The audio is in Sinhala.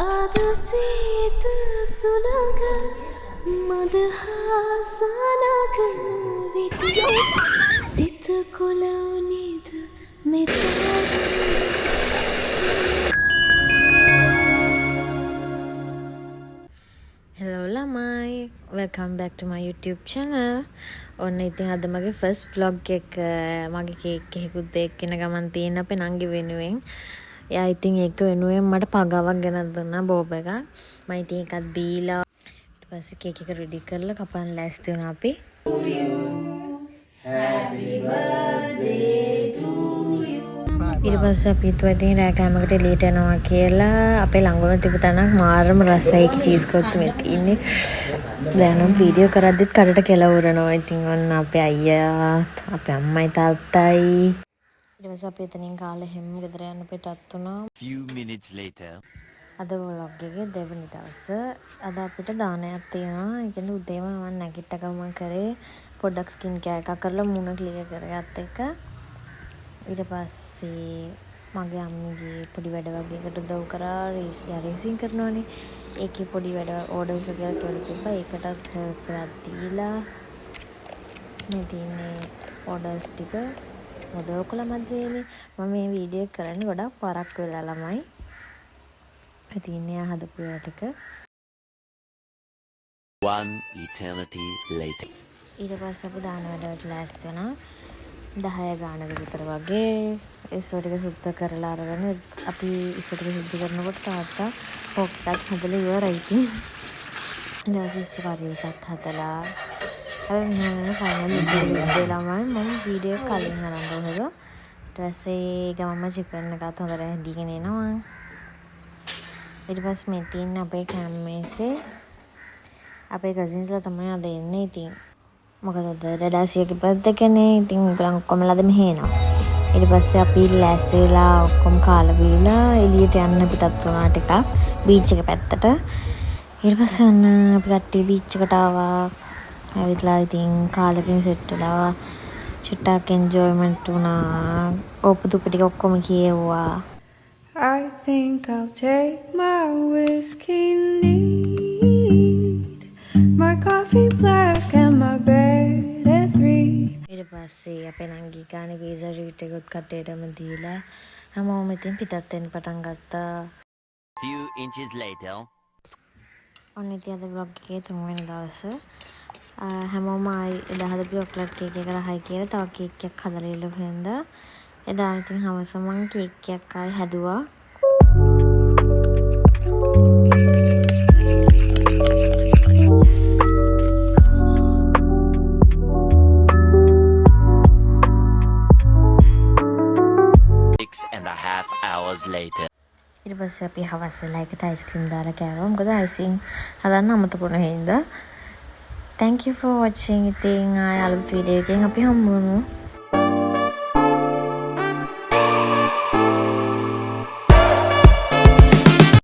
ආදසීත සුළඟ මදහාසනගන විටියෝ සිත කොලවුනිද මෙතන. Hello lamai, welcome back to my YouTube channel. ඔන්න ඉතින් අද මගේ first vlog එක මගේ කේක් එකකුත් එක්කන ගමන් තියෙන අපේ නංගි වෙනුවෙන්. එයා ඉතින් ඒක වෙනුවෙන් මට පගාවක් ගෙනත් දුන්නා බෝබ එකක්. මම ඉතින් ඒකත් බීලා ඊට පස්සේ කේක් එක රෙඩි කරලා කපන්න ලෑස්ති වුණා අපි. Happy birthday to you. ඊට පස්සේ අපි හිතුවා ඉතින් රෑ කෑමකට එළියට යනවා කියලා. අපේ ළඟම තිබු තැනක් මාරම රසයි චීස් කෝක් මේ තියෙන්නේ. දැන් නම් වීඩියෝ කරද්දිත් කඩට කෙලවුරනවා. ඉතින් ඔන්න අපේ අයියා අපේ අම්මයි තාත්තයි ඊට පස්සේ අපි එතනින් කාලේ හැම ගෙදර යන්න පිටත් වුණා. Few minutes later. අද vlog එකේ දෙවෙනි දවස. අද අපිට දානයක් තියෙනවා. ඒ කියන්නේ උදේම මම නැගිට ගමන් කරේ පොඩ්ඩක් ස්කින් කෙයාර් එකක් කරලා මූණ ක්ලියර් කරගත්ත එක. ඊට පස්සේ මගේ අම්මගේ පොඩි වැඩ වගේකට උදව් කරා රේසින් කරනවානේ. ඒකේ පොඩි වැඩ ඕඩර්ස් එකක් කියලා තිබ්බා. ඒකටත් හෙල්ප් එකක් දීලා මේ තියෙන්නේ ඕඩර්ස් ටික උදව් කළා මැදේනේ. මම මේ වීඩියෝ එක කරන්නේ ගොඩක් පරක් වෙලා ළමයි. ඉතින් එයා හදපු ඒවා ටික. One eternity later. ඊට පස්සේ අපි දාන වැඩට ලෑස්ති වෙනවා. 10 ගානක විතර වගේ ඒසෝ ටික සුද්ධ කරලා අරගෙන අපි ඉස්සර ටික සුද්ධ කරනකොට තාත්තා පොක් එකක් හදලා ඉවරයි ඉතින්. ඊළඟට කරේ එකක් හදලා අපි මෙහෙම ෆයිනල් එක ළමයි මම වීඩියෝ එක කලින් අරන් දුන්නා. ඊට පස්සේ ගමම චිකන් එකත් හොඳට හැදීගෙන එනවා. ඊට පස්සේ මේ තියෙන අපේ කැම්මේසේ අපේ කසින්ස්ලා තමයි අද එන්නේ ඉතින්. මොකද ඩඩාසියගේ බර්ත්ඩේකනේ. ඉතින් උගලන් ඔක්කොමලාද මෙහෙ එනවා. ඊට පස්සේ අපි ලෑස්ති වෙලා ඔක්කොම කාලා බීලා එළියට යන්න පිටත් වුණා ටිකක් බීච් එක පැත්තට. ඊට පස්සේ අපි කට්ටිය බීච් එකට ආවා. ඇවිත්ලා ඉතින් කාලෙකින් සෙට් වෙලා චුට්ටක් එන්ජොයිමන්ට් වුණා. ඔප්පු තුප්පු ටික ඔක්කොම කියෙව්වා. I think I'll take my whiskey neat, my coffee black and my bed at 3. ඊට පස්සේ අපේ නංගි ගානේ වීසා රීට් එකත් කටේටම දීලා හැමෝම ඉතින් පිටත් වෙන්න පටන් ගත්තා. Few inches later. ඔන්න ඉතින් අද vlog එකේ තුන්වෙනි දවසේ හැමෝම ආයි එදා හදපු චොක්ලට් කේක් එක රහයි කියලා තව කේක් එකක් හදලා ඉල්ලුවා හින්දා එදා ඉතින් හවස මම කේක් එකක් ආයි හැදුවා. Hours later. ඊට පස්සේ අපි හවස වෙලා එකට අයිස්ක්‍රීම් දාලා කෑවා. මොකද අයිසින් හදන්න අමතකුණ හින්දා. Thank you for watching. ඉතින් ආයෙ අලුත් වීඩියෝ එකකින් අපි හම්බ වෙමු.